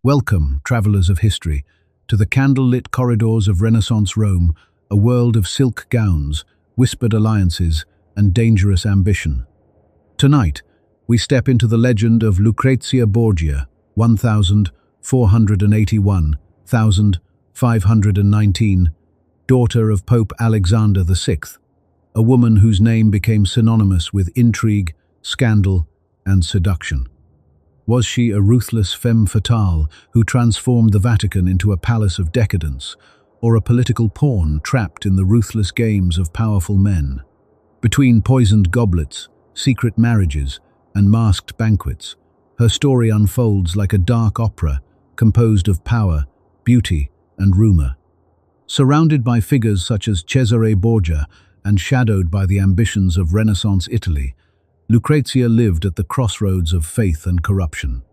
Welcome, travelers of history, to the candle-lit corridors of Renaissance Rome, a world of silk gowns, whispered alliances, and dangerous ambition. Tonight, we step into the legend of Lucrezia Borgia, 1481-1519, daughter of Pope Alexander VI, a woman whose name became synonymous with intrigue, scandal, and seduction. Was she a ruthless femme fatale who transformed the Vatican into a palace of decadence, or a political pawn trapped in the ruthless games of powerful men? Between poisoned goblets, secret marriages, and masked banquets, her story unfolds like a dark opera composed of power, beauty, and rumor. Surrounded by figures such as Cesare Borgia and shadowed by the ambitions of Renaissance Italy, Lucrezia lived at the crossroads of faith and corruption.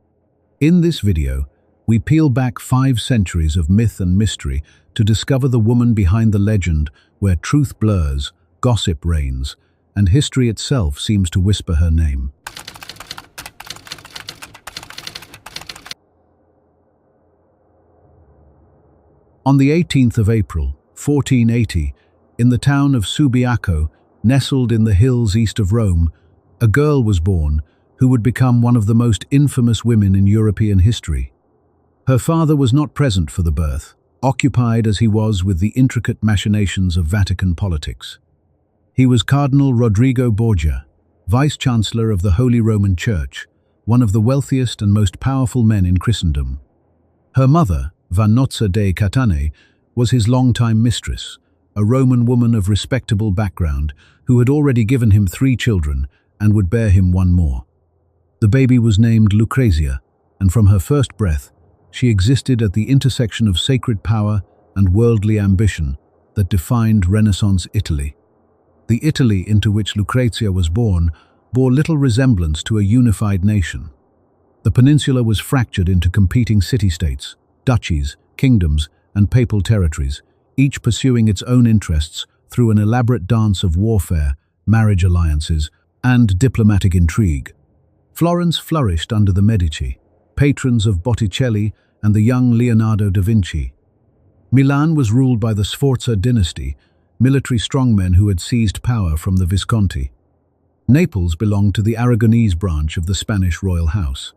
In this video, we peel back 5 centuries of myth and mystery to discover the woman behind the legend where truth blurs, gossip reigns, and history itself seems to whisper her name. On the 18th of April, 1480, in the town of Subiaco, nestled in the hills east of Rome, a girl was born who would become one of the most infamous women in European history. Her father was not present for the birth, occupied as he was with the intricate machinations of Vatican politics. He was Cardinal Rodrigo Borgia, Vice-Chancellor of the Holy Roman Church, one of the wealthiest and most powerful men in Christendom. Her mother, Vannozza de Cattanei, was his longtime mistress, a Roman woman of respectable background who had already given him 3 children and would bear him 1 more. The baby was named Lucrezia, and from her first breath, she existed at the intersection of sacred power and worldly ambition that defined Renaissance Italy. The Italy into which Lucrezia was born bore little resemblance to a unified nation. The peninsula was fractured into competing city-states, duchies, kingdoms, and papal territories, each pursuing its own interests through an elaborate dance of warfare, marriage alliances, and diplomatic intrigue. Florence flourished under the Medici, patrons of Botticelli and the young Leonardo da Vinci. Milan was ruled by the Sforza dynasty, military strongmen who had seized power from the Visconti. Naples belonged to the Aragonese branch of the Spanish royal house.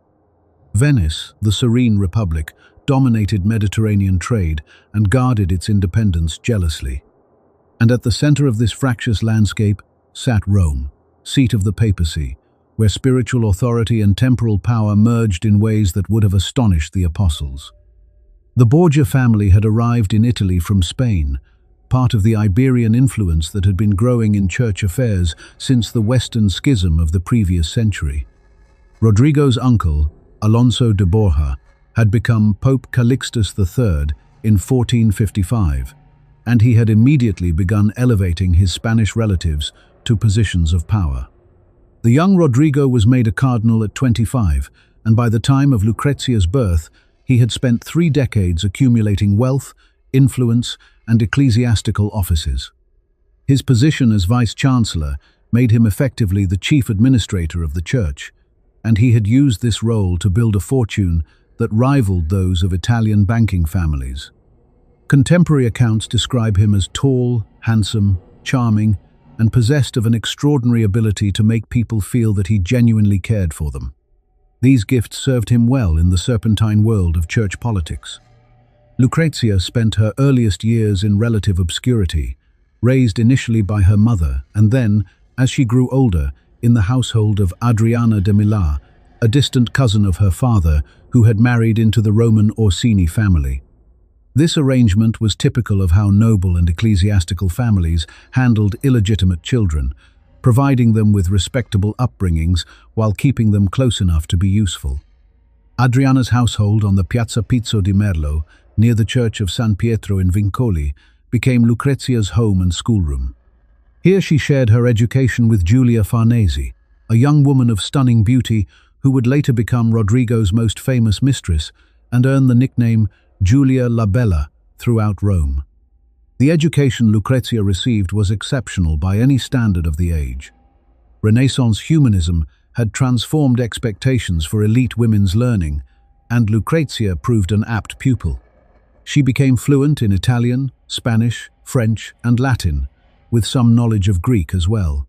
Venice, the serene republic, dominated Mediterranean trade and guarded its independence jealously. And at the center of this fractious landscape sat Rome, seat of the papacy, where spiritual authority and temporal power merged in ways that would have astonished the apostles. The Borgia family had arrived in Italy from Spain, part of the Iberian influence that had been growing in church affairs since the Western Schism of the previous century. Rodrigo's uncle, Alonso de Borja, had become Pope Calixtus III in 1455, and he had immediately begun elevating his Spanish relatives to positions of power. The young Rodrigo was made a cardinal at 25, and by the time of Lucrezia's birth, he had spent 3 decades accumulating wealth, influence, and ecclesiastical offices. His position as Vice-Chancellor made him effectively the chief administrator of the church, and he had used this role to build a fortune that rivaled those of Italian banking families. Contemporary accounts describe him as tall, handsome, charming, and possessed of an extraordinary ability to make people feel that he genuinely cared for them. These gifts served him well in the serpentine world of church politics. Lucrezia spent her earliest years in relative obscurity, raised initially by her mother, and then, as she grew older, in the household of Adriana de Milan, a distant cousin of her father who had married into the Roman Orsini family. This arrangement was typical of how noble and ecclesiastical families handled illegitimate children, providing them with respectable upbringings while keeping them close enough to be useful. Adriana's household on the Piazza Pizzo di Merlo, near the church of San Pietro in Vincoli, became Lucrezia's home and schoolroom. Here she shared her education with Giulia Farnese, a young woman of stunning beauty who would later become Rodrigo's most famous mistress and earn the nickname Giulia la Bella throughout Rome. The education Lucrezia received was exceptional by any standard of the age. Renaissance humanism had transformed expectations for elite women's learning, and Lucrezia proved an apt pupil. She became fluent in Italian, Spanish, French, and Latin, with some knowledge of Greek as well.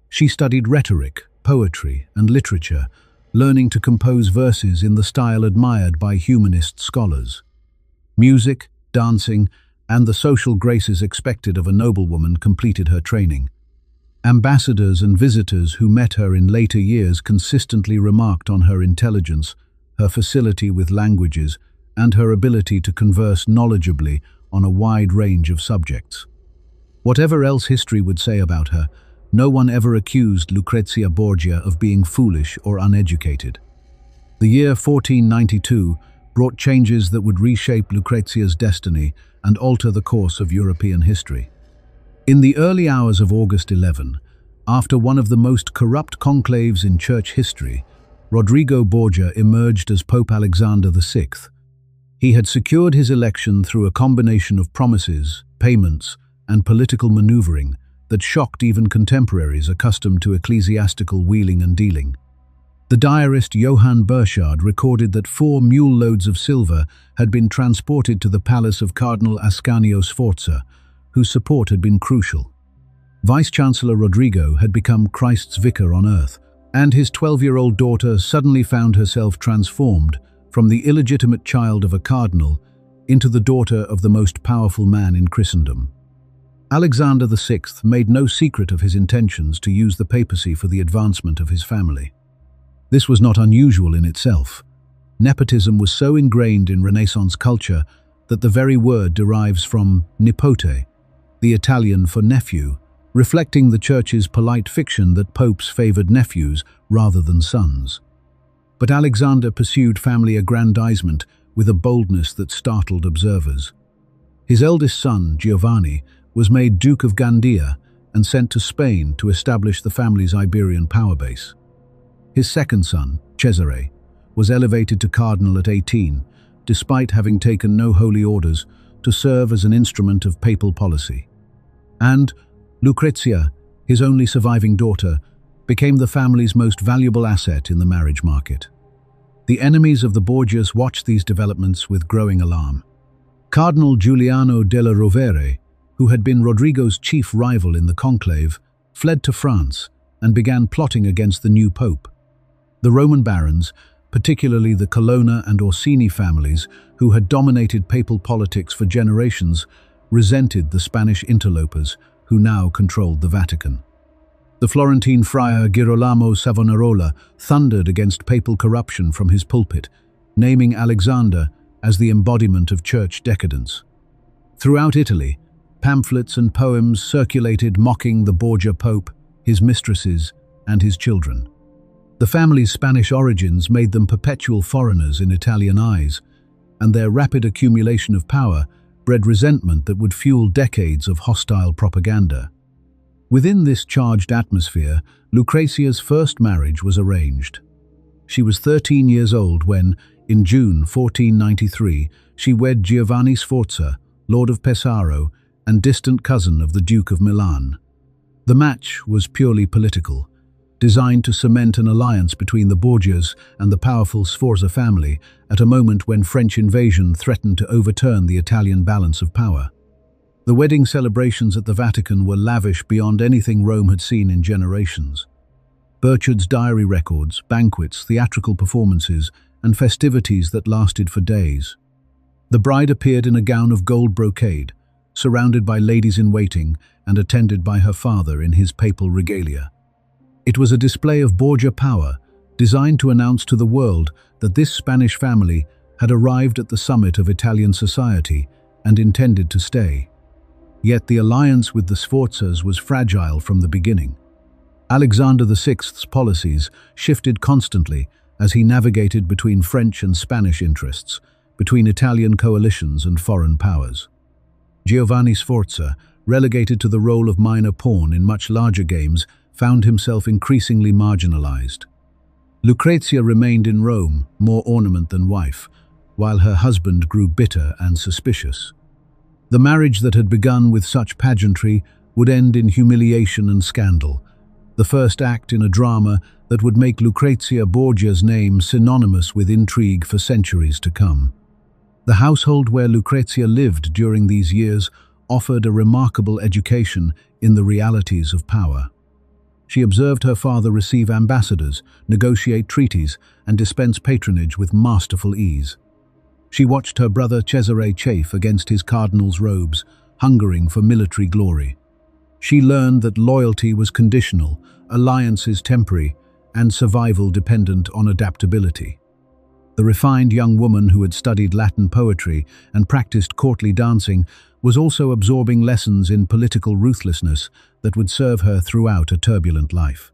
She studied rhetoric, poetry, and literature, learning to compose verses in the style admired by humanist scholars. Music, dancing, and the social graces expected of a noblewoman completed her training. Ambassadors and visitors who met her in later years consistently remarked on her intelligence, her facility with languages, and her ability to converse knowledgeably on a wide range of subjects. Whatever else history would say about her, no one ever accused Lucrezia Borgia of being foolish or uneducated. The year 1492 brought changes that would reshape Lucrezia's destiny and alter the course of European history. In the early hours of August 11, after one of the most corrupt conclaves in church history, Rodrigo Borgia emerged as Pope Alexander VI. He had secured his election through a combination of promises, payments, and political maneuvering that shocked even contemporaries accustomed to ecclesiastical wheeling and dealing. The diarist Johann Burchard recorded that 4 mule loads of silver had been transported to the palace of Cardinal Ascanio Sforza, whose support had been crucial. Vice-Chancellor Rodrigo had become Christ's vicar on earth, and his 12-year-old daughter suddenly found herself transformed from the illegitimate child of a cardinal into the daughter of the most powerful man in Christendom. Alexander VI made no secret of his intentions to use the papacy for the advancement of his family. This was not unusual in itself. Nepotism was so ingrained in Renaissance culture that the very word derives from nipote, the Italian for nephew, reflecting the Church's polite fiction that popes favored nephews rather than sons. But Alexander pursued family aggrandizement with a boldness that startled observers. His eldest son, Giovanni, was made Duke of Gandia and sent to Spain to establish the family's Iberian power base. His second son, Cesare, was elevated to cardinal at 18, despite having taken no holy orders, to serve as an instrument of papal policy. And Lucrezia, his only surviving daughter, became the family's most valuable asset in the marriage market. The enemies of the Borgias watched these developments with growing alarm. Cardinal Giuliano della Rovere, who had been Rodrigo's chief rival in the conclave, fled to France and began plotting against the new pope. The Roman barons, particularly the Colonna and Orsini families, who had dominated papal politics for generations, resented the Spanish interlopers, who now controlled the Vatican. The Florentine friar Girolamo Savonarola thundered against papal corruption from his pulpit, naming Alexander as the embodiment of church decadence. Throughout Italy, pamphlets and poems circulated mocking the Borgia Pope, his mistresses, and his children. The family's Spanish origins made them perpetual foreigners in Italian eyes, and their rapid accumulation of power bred resentment that would fuel decades of hostile propaganda. Within this charged atmosphere, Lucrezia's first marriage was arranged. She was 13 years old when, in June 1493, she wed Giovanni Sforza, Lord of Pesaro and distant cousin of the Duke of Milan. The match was purely political, designed to cement an alliance between the Borgias and the powerful Sforza family at a moment when French invasion threatened to overturn the Italian balance of power. The wedding celebrations at the Vatican were lavish beyond anything Rome had seen in generations. Burchard's diary records, banquets, theatrical performances, and festivities that lasted for days. The bride appeared in a gown of gold brocade, surrounded by ladies-in-waiting and attended by her father in his papal regalia. It was a display of Borgia power, designed to announce to the world that this Spanish family had arrived at the summit of Italian society and intended to stay. Yet the alliance with the Sforzas was fragile from the beginning. Alexander VI's policies shifted constantly as he navigated between French and Spanish interests, between Italian coalitions and foreign powers. Giovanni Sforza, relegated to the role of minor pawn in much larger games, found himself increasingly marginalized. Lucrezia remained in Rome, more ornament than wife, while her husband grew bitter and suspicious. The marriage that had begun with such pageantry would end in humiliation and scandal. the first act in a drama that would make Lucrezia Borgia's name synonymous with intrigue for centuries to come. The household where Lucrezia lived during these years offered a remarkable education in the realities of power. She observed her father receive ambassadors, negotiate treaties, and dispense patronage with masterful ease. She watched her brother Cesare chafe against his cardinal's robes, hungering for military glory. She learned that loyalty was conditional, alliances temporary, and survival dependent on adaptability. The refined young woman who had studied Latin poetry and practiced courtly dancing was also absorbing lessons in political ruthlessness that would serve her throughout a turbulent life.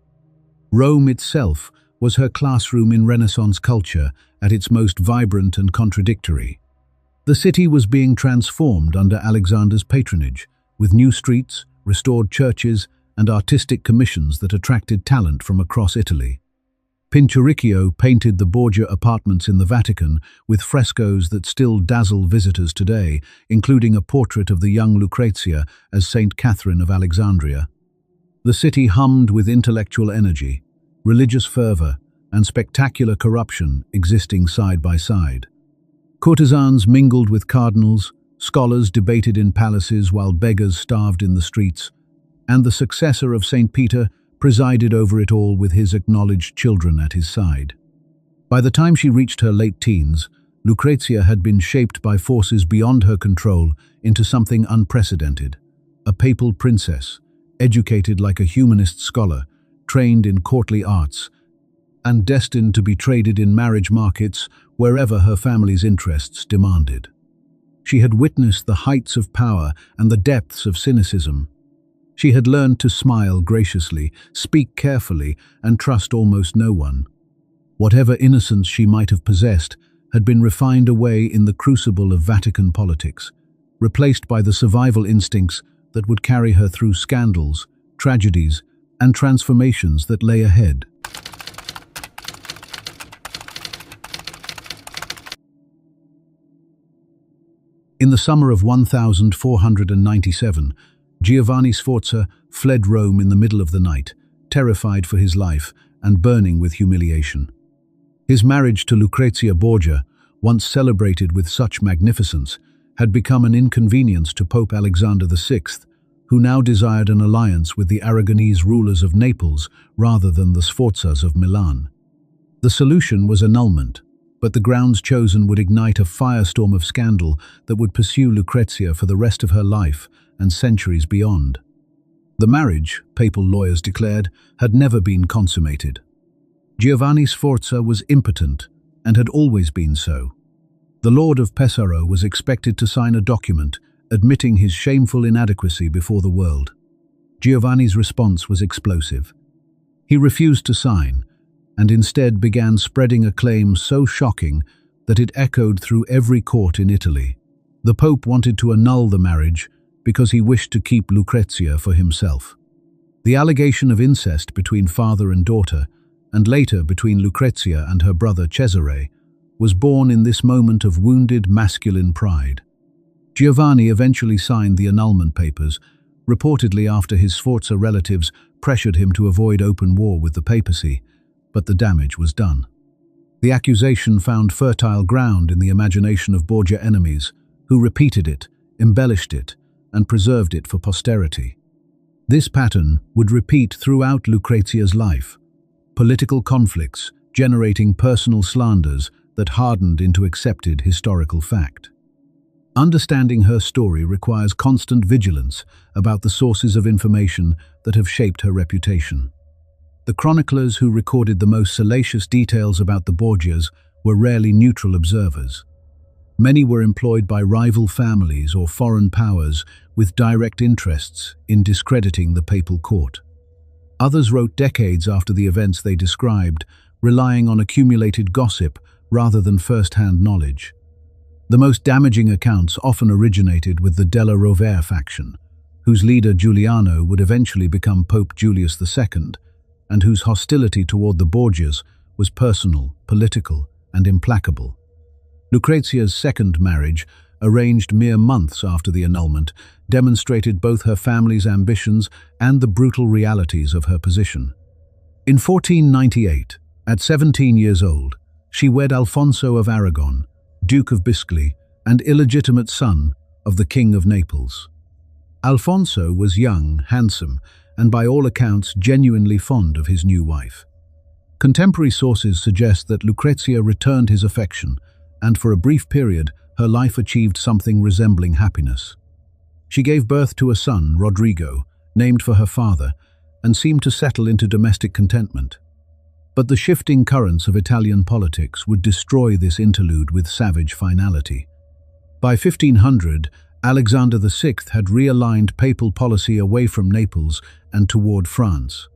Rome itself was her classroom in Renaissance culture at its most vibrant and contradictory. The city was being transformed under Alexander's patronage, with new streets, restored churches, and artistic commissions that attracted talent from across Italy. Pinturicchio painted the Borgia apartments in the Vatican with frescoes that still dazzle visitors today, including a portrait of the young Lucrezia as Saint Catherine of Alexandria. The city hummed with intellectual energy, religious fervor, and spectacular corruption existing side by side. Courtesans mingled with cardinals, scholars debated in palaces while beggars starved in the streets, and the successor of St. Peter presided over it all with his acknowledged children at his side. By the time she reached her late teens, Lucrezia had been shaped by forces beyond her control into something unprecedented, a papal princess, educated like a humanist scholar, trained in courtly arts, and destined to be traded in marriage markets wherever her family's interests demanded. She had witnessed the heights of power and the depths of cynicism. She had learned to smile graciously, speak carefully, and trust almost no one. Whatever innocence she might have possessed had been refined away in the crucible of Vatican politics, replaced by the survival instincts that would carry her through scandals, tragedies, and transformations that lay ahead. In the summer of 1497, Giovanni Sforza fled Rome in the middle of the night, terrified for his life and burning with humiliation. His marriage to Lucrezia Borgia, once celebrated with such magnificence, had become an inconvenience to Pope Alexander VI, who now desired an alliance with the Aragonese rulers of Naples rather than the Sforzas of Milan. The solution was annulment, but the grounds chosen would ignite a firestorm of scandal that would pursue Lucrezia for the rest of her life and centuries beyond. The marriage, papal lawyers declared, had never been consummated. Giovanni Sforza was impotent and had always been so. The Lord of Pesaro was expected to sign a document admitting his shameful inadequacy before the world. Giovanni's response was explosive. He refused to sign, and instead began spreading a claim so shocking that it echoed through every court in Italy. The Pope wanted to annul the marriage because he wished to keep Lucrezia for himself. The allegation of incest between father and daughter, and later between Lucrezia and her brother Cesare, was born in this moment of wounded masculine pride. Giovanni eventually signed the annulment papers, reportedly after his Sforza relatives pressured him to avoid open war with the papacy, but the damage was done. The accusation found fertile ground in the imagination of Borgia enemies, who repeated it, embellished it, and preserved it for posterity. This pattern would repeat throughout Lucrezia's life, political conflicts generating personal slanders that hardened into accepted historical fact. Understanding her story requires constant vigilance about the sources of information that have shaped her reputation. The chroniclers who recorded the most salacious details about the Borgias were rarely neutral observers. Many were employed by rival families or foreign powers with direct interests in discrediting the papal court. Others wrote decades after the events they described, relying on accumulated gossip rather than first-hand knowledge. The most damaging accounts often originated with the Della Rovere faction, whose leader Giuliano would eventually become Pope Julius II, and whose hostility toward the Borgias was personal, political, and implacable. Lucrezia's second marriage, arranged mere months after the annulment, demonstrated both her family's ambitions and the brutal realities of her position. In 1498, at 17 years old, she wed Alfonso of Aragon, Duke of Biscay, and illegitimate son of the King of Naples. Alfonso was young, handsome, and by all accounts genuinely fond of his new wife. Contemporary sources suggest that Lucrezia returned his affection, and for a brief period, her life achieved something resembling happiness. She gave birth to a son, Rodrigo, named for her father, and seemed to settle into domestic contentment. But the shifting currents of Italian politics would destroy this interlude with savage finality. By 1500, Alexander VI had realigned papal policy away from Naples and toward France.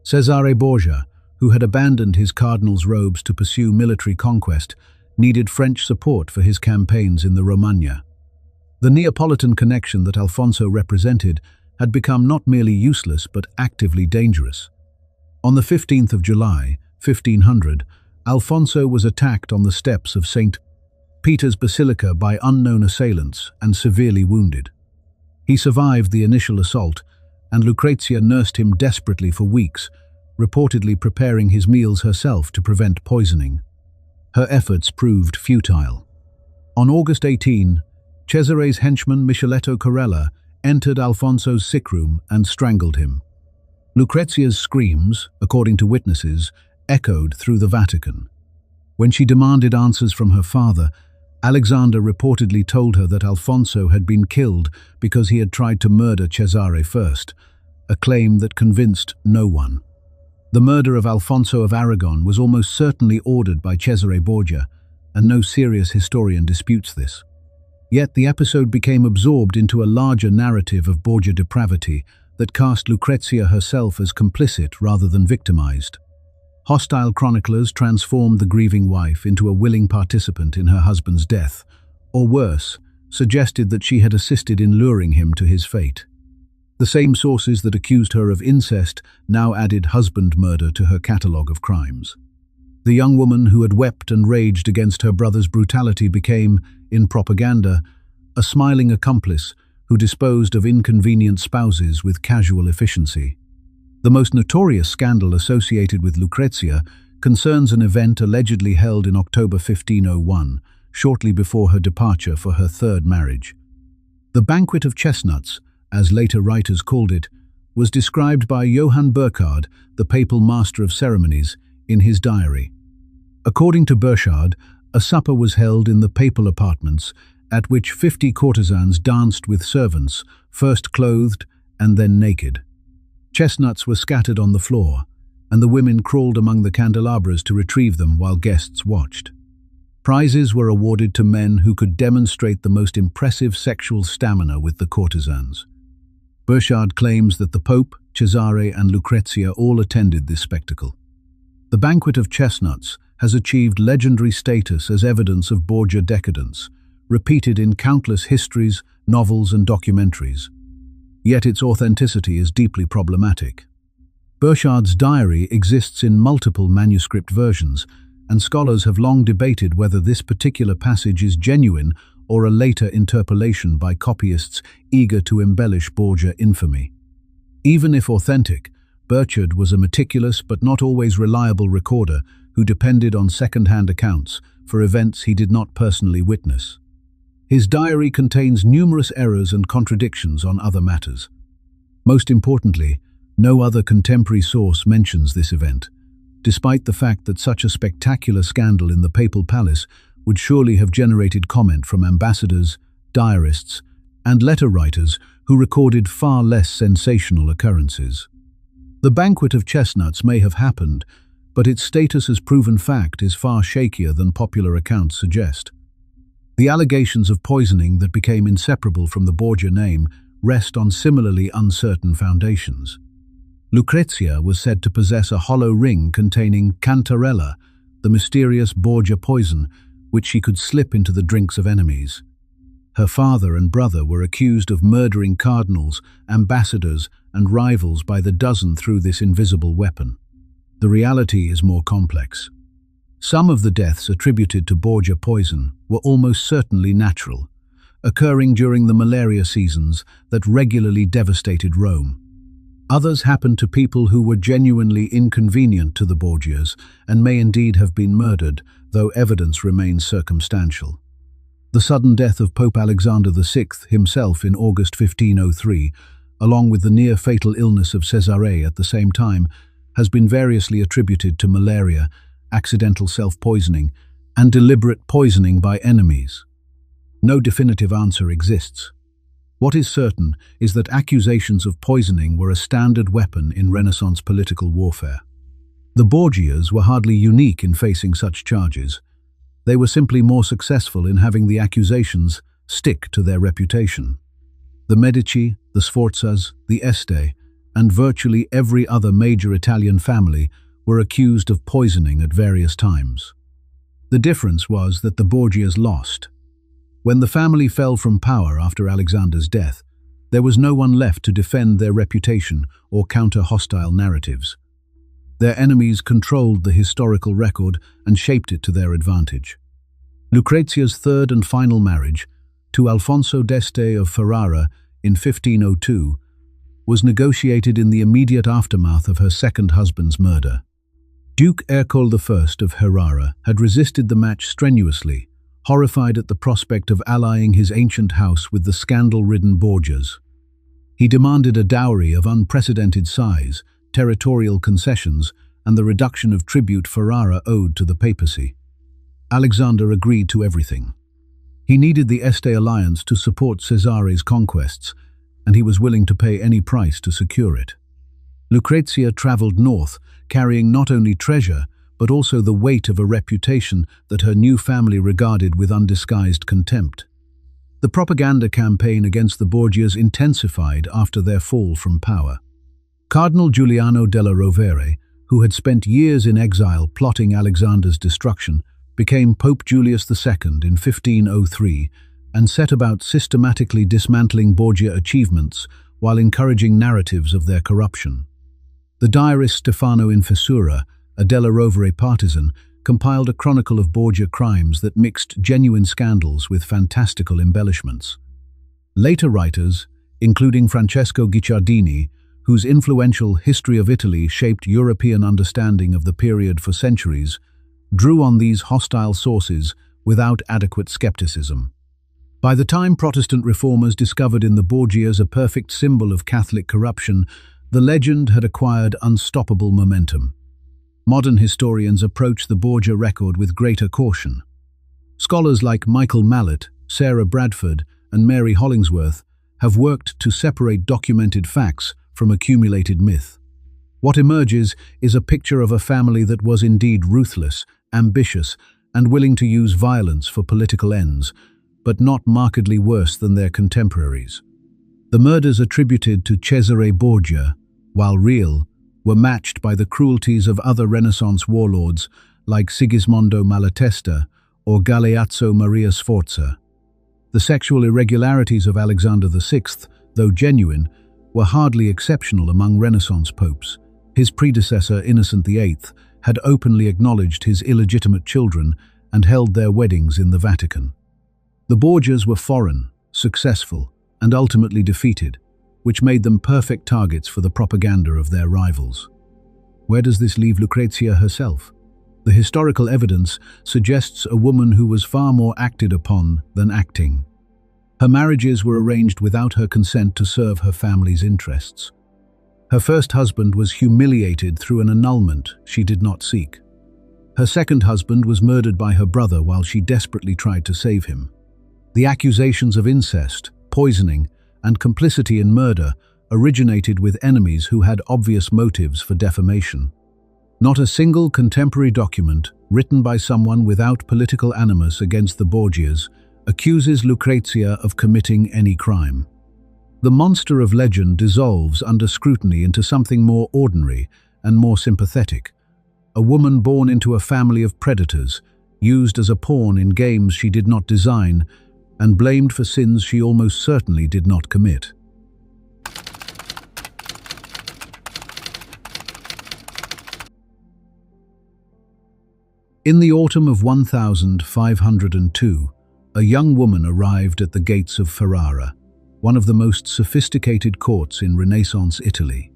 Cesare Borgia, who had abandoned his cardinal's robes to pursue military conquest, needed French support for his campaigns in the Romagna. The Neapolitan connection that Alfonso represented had become not merely useless but actively dangerous. On the 15th of July, 1500, Alfonso was attacked on the steps of St. Peter's Basilica by unknown assailants and severely wounded. He survived the initial assault, and Lucrezia nursed him desperately for weeks, reportedly preparing his meals herself to prevent poisoning. Her efforts proved futile. On August 18, Cesare's henchman Micheletto Corella entered Alfonso's sick room and strangled him. Lucrezia's screams, according to witnesses, echoed through the Vatican. When she demanded answers from her father, Alexander reportedly told her that Alfonso had been killed because he had tried to murder Cesare first, a claim that convinced no one. The murder of Alfonso of Aragon was almost certainly ordered by Cesare Borgia, and no serious historian disputes this. Yet the episode became absorbed into a larger narrative of Borgia depravity that cast Lucrezia herself as complicit rather than victimized. Hostile chroniclers transformed the grieving wife into a willing participant in her husband's death, or worse, suggested that she had assisted in luring him to his fate. The same sources that accused her of incest now added husband murder to her catalogue of crimes. The young woman who had wept and raged against her brother's brutality became, in propaganda, a smiling accomplice who disposed of inconvenient spouses with casual efficiency. The most notorious scandal associated with Lucrezia concerns an event allegedly held in October 1501, shortly before her departure for her third marriage. The Banquet of Chestnuts, as later writers called it, was described by Johann Burchard, the papal master of ceremonies, in his diary. According to Burchard, a supper was held in the papal apartments, at which 50 courtesans danced with servants, first clothed and then naked. Chestnuts were scattered on the floor, and the women crawled among the candelabras to retrieve them while guests watched. Prizes were awarded to men who could demonstrate the most impressive sexual stamina with the courtesans. Burchard claims that the Pope, Cesare, and Lucrezia all attended this spectacle. The Banquet of Chestnuts has achieved legendary status as evidence of Borgia decadence, repeated in countless histories, novels, and documentaries. Yet its authenticity is deeply problematic. Burchard's diary exists in multiple manuscript versions, and scholars have long debated whether this particular passage is genuine or a later interpolation by copyists eager to embellish Borgia infamy. Even if authentic, Burchard was a meticulous but not always reliable recorder who depended on second-hand accounts for events he did not personally witness. His diary contains numerous errors and contradictions on other matters. Most importantly, no other contemporary source mentions this event, despite the fact that such a spectacular scandal in the papal palace would surely have generated comment from ambassadors, diarists, and letter writers who recorded far less sensational occurrences. The Banquet of Chestnuts may have happened, but its status as proven fact is far shakier than popular accounts suggest. The allegations of poisoning that became inseparable from the Borgia name rest on similarly uncertain foundations. Lucrezia was said to possess a hollow ring containing cantarella, the mysterious Borgia poison, which she could slip into the drinks of enemies. Her father and brother were accused of murdering cardinals, ambassadors, and rivals by the dozen through this invisible weapon. The reality is more complex. Some of the deaths attributed to Borgia poison were almost certainly natural, occurring during the malaria seasons that regularly devastated Rome. Others happened to people who were genuinely inconvenient to the Borgias and may indeed have been murdered, though evidence remains circumstantial. The sudden death of Pope Alexander VI himself in August 1503, along with the near-fatal illness of Cesare at the same time, has been variously attributed to malaria, accidental self-poisoning, and deliberate poisoning by enemies. No definitive answer exists. What is certain is that accusations of poisoning were a standard weapon in Renaissance political warfare. The Borgias were hardly unique in facing such charges. They were simply more successful in having the accusations stick to their reputation. The Medici, the Sforzas, the Este, and virtually every other major Italian family were accused of poisoning at various times. The difference was that the Borgias lost. When the family fell from power after Alexander's death, there was no one left to defend their reputation or counter hostile narratives. Their enemies controlled the historical record and shaped it to their advantage. Lucrezia's third and final marriage, to Alfonso d'Este of Ferrara in 1502, was negotiated in the immediate aftermath of her second husband's murder. Duke Ercole I of Ferrara had resisted the match strenuously, horrified at the prospect of allying his ancient house with the scandal-ridden Borgias. He demanded a dowry of unprecedented size, territorial concessions, and the reduction of tribute Ferrara owed to the papacy. Alexander agreed to everything. He needed the Este alliance to support Cesare's conquests, and he was willing to pay any price to secure it. Lucrezia traveled north, carrying not only treasure, but also the weight of a reputation that her new family regarded with undisguised contempt. The propaganda campaign against the Borgias intensified after their fall from power. Cardinal Giuliano della Rovere, who had spent years in exile plotting Alexander's destruction, became Pope Julius II in 1503 and set about systematically dismantling Borgia achievements while encouraging narratives of their corruption. The diarist Stefano in Fessura, a della Rovere partisan, compiled a chronicle of Borgia crimes that mixed genuine scandals with fantastical embellishments. Later writers, including Francesco Guicciardini, whose influential History of Italy shaped European understanding of the period for centuries, drew on these hostile sources without adequate skepticism. By the time Protestant reformers discovered in the Borgias a perfect symbol of Catholic corruption, the legend had acquired unstoppable momentum. Modern historians approach the Borgia record with greater caution. Scholars like Michael Mallet, Sarah Bradford, and Mary Hollingsworth have worked to separate documented facts from accumulated myth. What emerges is a picture of a family that was indeed ruthless, ambitious, and willing to use violence for political ends, but not markedly worse than their contemporaries. The murders attributed to Cesare Borgia, while real, were matched by the cruelties of other Renaissance warlords like Sigismondo Malatesta or Galeazzo Maria Sforza. The sexual irregularities of Alexander VI, though genuine, were hardly exceptional among Renaissance popes. His predecessor, Innocent VIII, had openly acknowledged his illegitimate children and held their weddings in the Vatican. The Borgias were foreign, successful, and ultimately defeated, which made them perfect targets for the propaganda of their rivals. Where does this leave Lucrezia herself? The historical evidence suggests a woman who was far more acted upon than acting. Her marriages were arranged without her consent to serve her family's interests. Her first husband was humiliated through an annulment she did not seek. Her second husband was murdered by her brother while she desperately tried to save him. The accusations of incest, poisoning, and complicity in murder originated with enemies who had obvious motives for defamation. Not a single contemporary document, written by someone without political animus against the Borgias, accuses Lucrezia of committing any crime. The monster of legend dissolves under scrutiny into something more ordinary and more sympathetic. A woman born into a family of predators, used as a pawn in games she did not design, and blamed for sins she almost certainly did not commit. In the autumn of 1502, a young woman arrived at the gates of Ferrara, one of the most sophisticated courts in Renaissance Italy.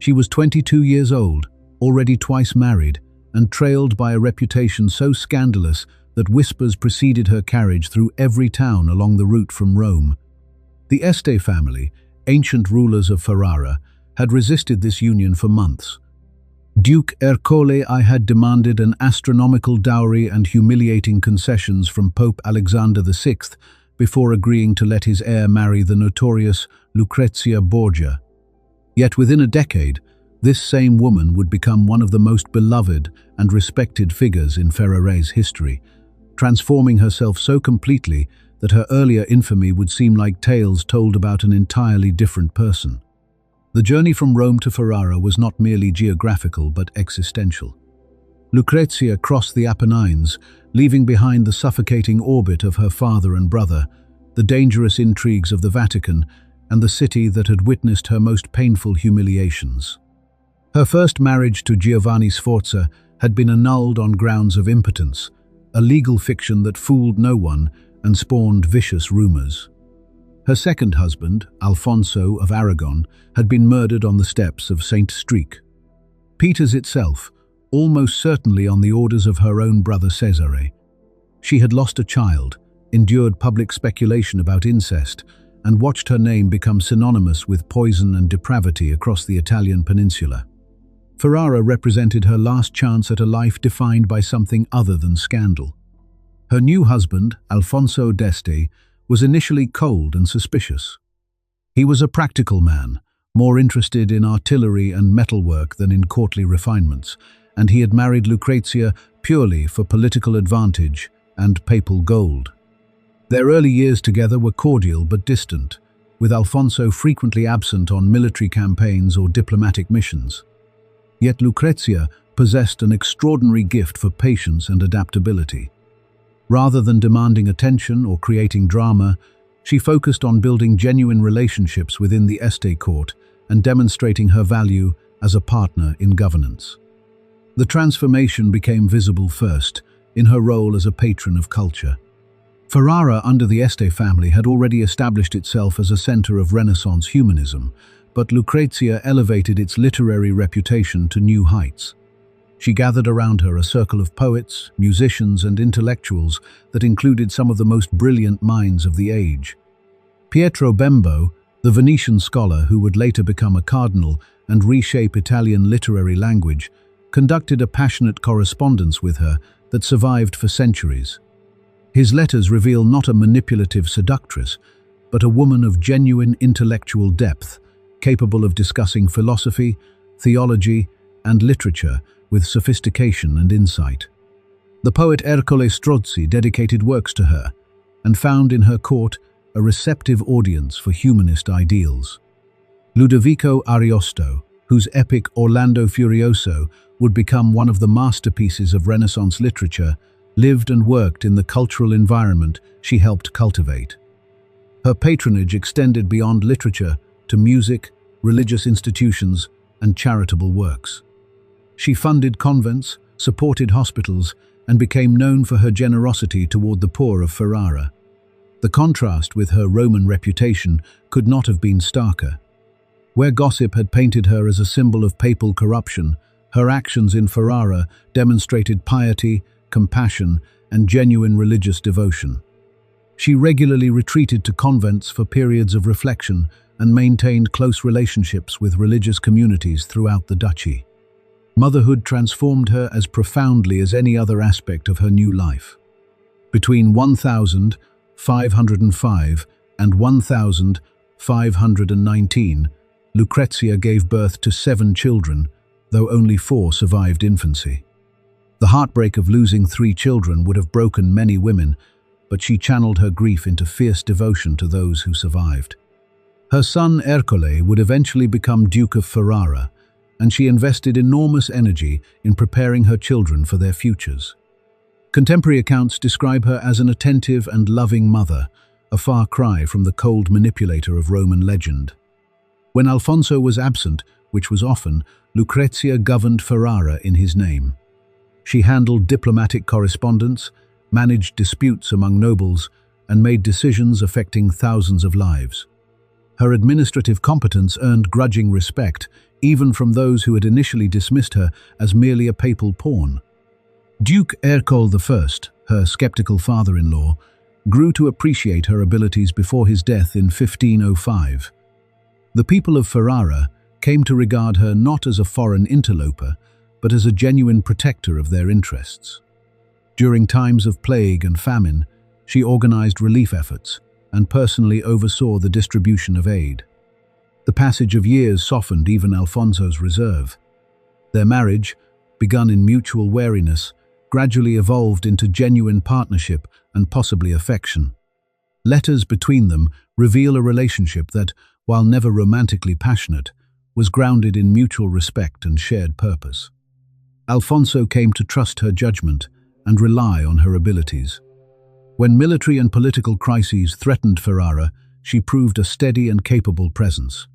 She was 22 years old, already twice married, and trailed by a reputation so scandalous that whispers preceded her carriage through every town along the route from Rome. The Este family, ancient rulers of Ferrara, had resisted this union for months. Duke Ercole I had demanded an astronomical dowry and humiliating concessions from Pope Alexander VI before agreeing to let his heir marry the notorious Lucrezia Borgia. Yet within a decade, this same woman would become one of the most beloved and respected figures in Ferrare's history, transforming herself so completely that her earlier infamy would seem like tales told about an entirely different person. The journey from Rome to Ferrara was not merely geographical but existential. Lucrezia crossed the Apennines, leaving behind the suffocating orbit of her father and brother, the dangerous intrigues of the Vatican, and the city that had witnessed her most painful humiliations. Her first marriage to Giovanni Sforza had been annulled on grounds of impotence, a legal fiction that fooled no one and spawned vicious rumors. Her second husband, Alfonso of Aragon, had been murdered on the steps of St. Streak. Peter's itself, almost certainly on the orders of her own brother Cesare. She had lost a child, endured public speculation about incest, and watched her name become synonymous with poison and depravity across the Italian peninsula. Ferrara represented her last chance at a life defined by something other than scandal. Her new husband, Alfonso d'Este, was initially cold and suspicious. He was a practical man, more interested in artillery and metalwork than in courtly refinements, and he had married Lucrezia purely for political advantage and papal gold. Their early years together were cordial but distant, with Alfonso frequently absent on military campaigns or diplomatic missions. Yet Lucrezia possessed an extraordinary gift for patience and adaptability. Rather than demanding attention or creating drama, she focused on building genuine relationships within the Este court and demonstrating her value as a partner in governance. The transformation became visible first in her role as a patron of culture. Ferrara, under the Este family, had already established itself as a center of Renaissance humanism, but Lucrezia elevated its literary reputation to new heights. She gathered around her a circle of poets, musicians, and intellectuals that included some of the most brilliant minds of the age. Pietro Bembo, the Venetian scholar who would later become a cardinal and reshape Italian literary language, conducted a passionate correspondence with her that survived for centuries. His letters reveal not a manipulative seductress, but a woman of genuine intellectual depth, capable of discussing philosophy, theology, and literature with sophistication and insight. The poet Ercole Strozzi dedicated works to her and found in her court a receptive audience for humanist ideals. Ludovico Ariosto, whose epic Orlando Furioso would become one of the masterpieces of Renaissance literature, lived and worked in the cultural environment she helped cultivate. Her patronage extended beyond literature to music, religious institutions, and charitable works. She funded convents, supported hospitals, and became known for her generosity toward the poor of Ferrara. The contrast with her Roman reputation could not have been starker. Where gossip had painted her as a symbol of papal corruption, her actions in Ferrara demonstrated piety, compassion, and genuine religious devotion. She regularly retreated to convents for periods of reflection and maintained close relationships with religious communities throughout the duchy. Motherhood transformed her as profoundly as any other aspect of her new life. Between 1505 and 1519, Lucrezia gave birth to 7 children, though only 4 survived infancy. The heartbreak of losing 3 children would have broken many women, but she channeled her grief into fierce devotion to those who survived. Her son Ercole would eventually become Duke of Ferrara, and she invested enormous energy in preparing her children for their futures. Contemporary accounts describe her as an attentive and loving mother, a far cry from the cold manipulator of Roman legend. When Alfonso was absent, which was often, Lucrezia governed Ferrara in his name. She handled diplomatic correspondence, managed disputes among nobles, and made decisions affecting thousands of lives. Her administrative competence earned grudging respect, even from those who had initially dismissed her as merely a papal pawn. Duke Ercole I, her skeptical father-in-law, grew to appreciate her abilities before his death in 1505. The people of Ferrara came to regard her not as a foreign interloper, but as a genuine protector of their interests. During times of plague and famine, she organized relief efforts and personally oversaw the distribution of aid. The passage of years softened even Alfonso's reserve. Their marriage, begun in mutual wariness, gradually evolved into genuine partnership and possibly affection. Letters between them reveal a relationship that, while never romantically passionate, was grounded in mutual respect and shared purpose. Alfonso came to trust her judgment and rely on her abilities. When military and political crises threatened Ferrara, she proved a steady and capable presence.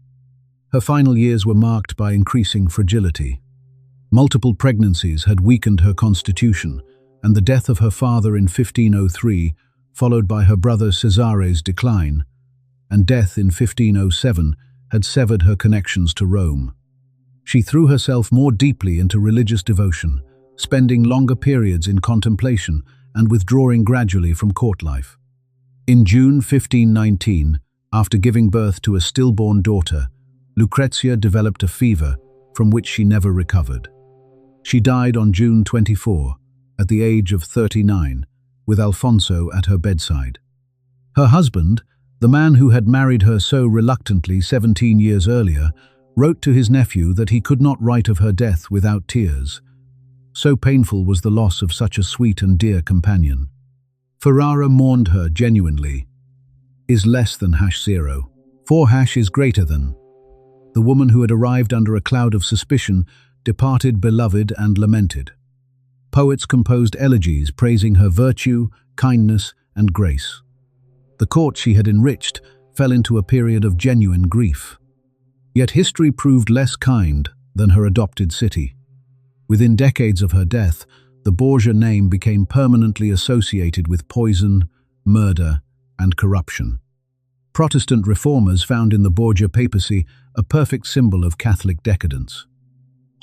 Her final years were marked by increasing fragility. Multiple pregnancies had weakened her constitution, and the death of her father in 1503, followed by her brother Cesare's decline, and death in 1507, had severed her connections to Rome. She threw herself more deeply into religious devotion, spending longer periods in contemplation and withdrawing gradually from court life. In June 1519, after giving birth to a stillborn daughter, Lucrezia developed a fever from which she never recovered. She died on June 24, at the age of 39, with Alfonso at her bedside. Her husband, the man who had married her so reluctantly 17 years earlier, wrote to his nephew that he could not write of her death without tears. So painful was the loss of such a sweet and dear companion. Ferrara mourned her genuinely. Is less than #0. 4 is greater than. The woman who had arrived under a cloud of suspicion departed beloved and lamented. Poets composed elegies praising her virtue, kindness, and grace. The court she had enriched fell into a period of genuine grief. Yet history proved less kind than her adopted city. Within decades of her death, the Borgia name became permanently associated with poison, murder, and corruption. Protestant reformers found in the Borgia papacy a perfect symbol of Catholic decadence.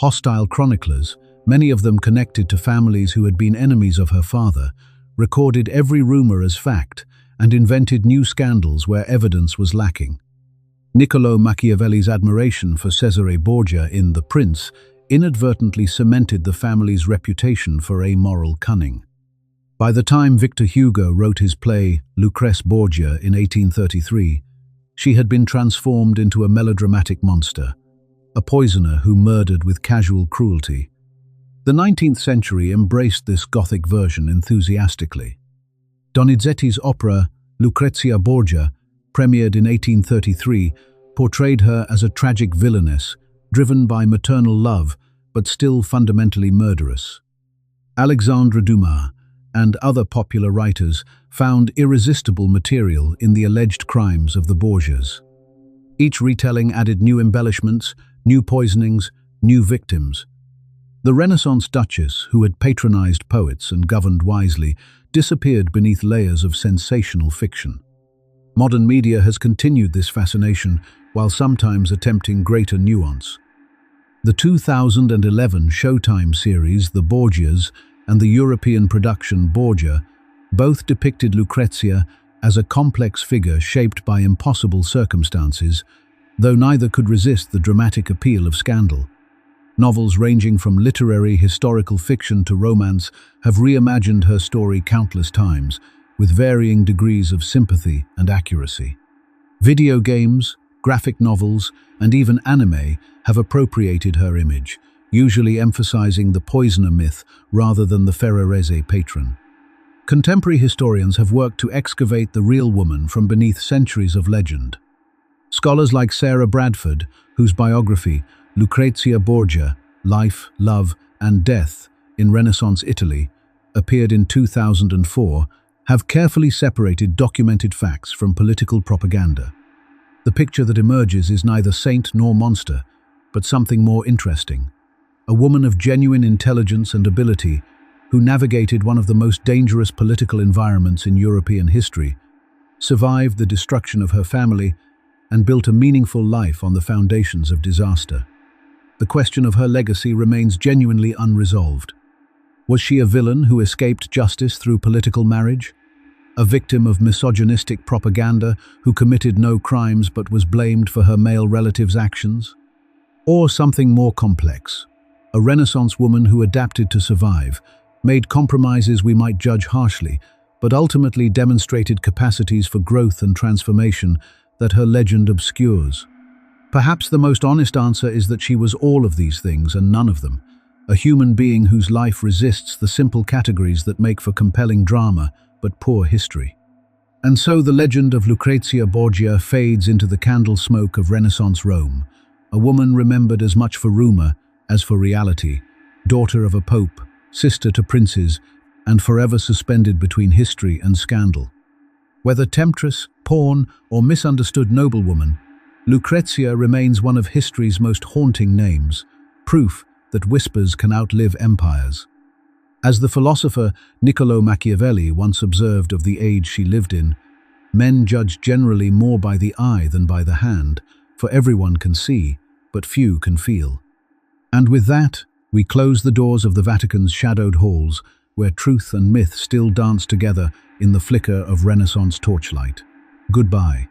Hostile chroniclers, many of them connected to families who had been enemies of her father, recorded every rumor as fact and invented new scandals where evidence was lacking. Niccolò Machiavelli's admiration for Cesare Borgia in The Prince inadvertently cemented the family's reputation for amoral cunning. By the time Victor Hugo wrote his play Lucrezia Borgia in 1833, she had been transformed into a melodramatic monster, a poisoner who murdered with casual cruelty. The 19th century embraced this Gothic version enthusiastically. Donizetti's opera Lucrezia Borgia, premiered in 1833, portrayed her as a tragic villainess, driven by maternal love, but still fundamentally murderous. Alexandre Dumas and other popular writers found irresistible material in the alleged crimes of the Borgias. Each retelling added new embellishments, new poisonings, new victims. The Renaissance Duchess, who had patronized poets and governed wisely, disappeared beneath layers of sensational fiction. Modern media has continued this fascination, while sometimes attempting greater nuance. The 2011 Showtime series The Borgias and the European production Borgia both depicted Lucrezia as a complex figure shaped by impossible circumstances, though neither could resist the dramatic appeal of scandal. Novels ranging from literary historical fiction to romance have reimagined her story countless times, with varying degrees of sympathy and accuracy. Video games, graphic novels, and even anime have appropriated her image, usually emphasizing the poisoner myth rather than the Ferrarese patron. Contemporary historians have worked to excavate the real woman from beneath centuries of legend. Scholars like Sarah Bradford, whose biography, Lucrezia Borgia, Life, Love, and Death in Renaissance Italy, appeared in 2004, have carefully separated documented facts from political propaganda. The picture that emerges is neither saint nor monster, but something more interesting. A woman of genuine intelligence and ability who navigated one of the most dangerous political environments in European history, survived the destruction of her family, and built a meaningful life on the foundations of disaster. The question of her legacy remains genuinely unresolved. Was she a villain who escaped justice through political marriage? A victim of misogynistic propaganda who committed no crimes but was blamed for her male relatives' actions? Or something more complex? A Renaissance woman who adapted to survive, made compromises we might judge harshly, but ultimately demonstrated capacities for growth and transformation that her legend obscures. Perhaps the most honest answer is that she was all of these things and none of them, a human being whose life resists the simple categories that make for compelling drama but poor history. And so the legend of Lucrezia Borgia fades into the candle smoke of Renaissance Rome, a woman remembered as much for rumor as for reality, daughter of a pope, sister to princes, and forever suspended between history and scandal. Whether temptress, pawn, or misunderstood noblewoman, Lucrezia remains one of history's most haunting names, proof that whispers can outlive empires. As the philosopher Niccolò Machiavelli once observed of the age she lived in, men judge generally more by the eye than by the hand, for everyone can see, but few can feel. And with that, we close the doors of the Vatican's shadowed halls, where truth and myth still dance together in the flicker of Renaissance torchlight. Goodbye.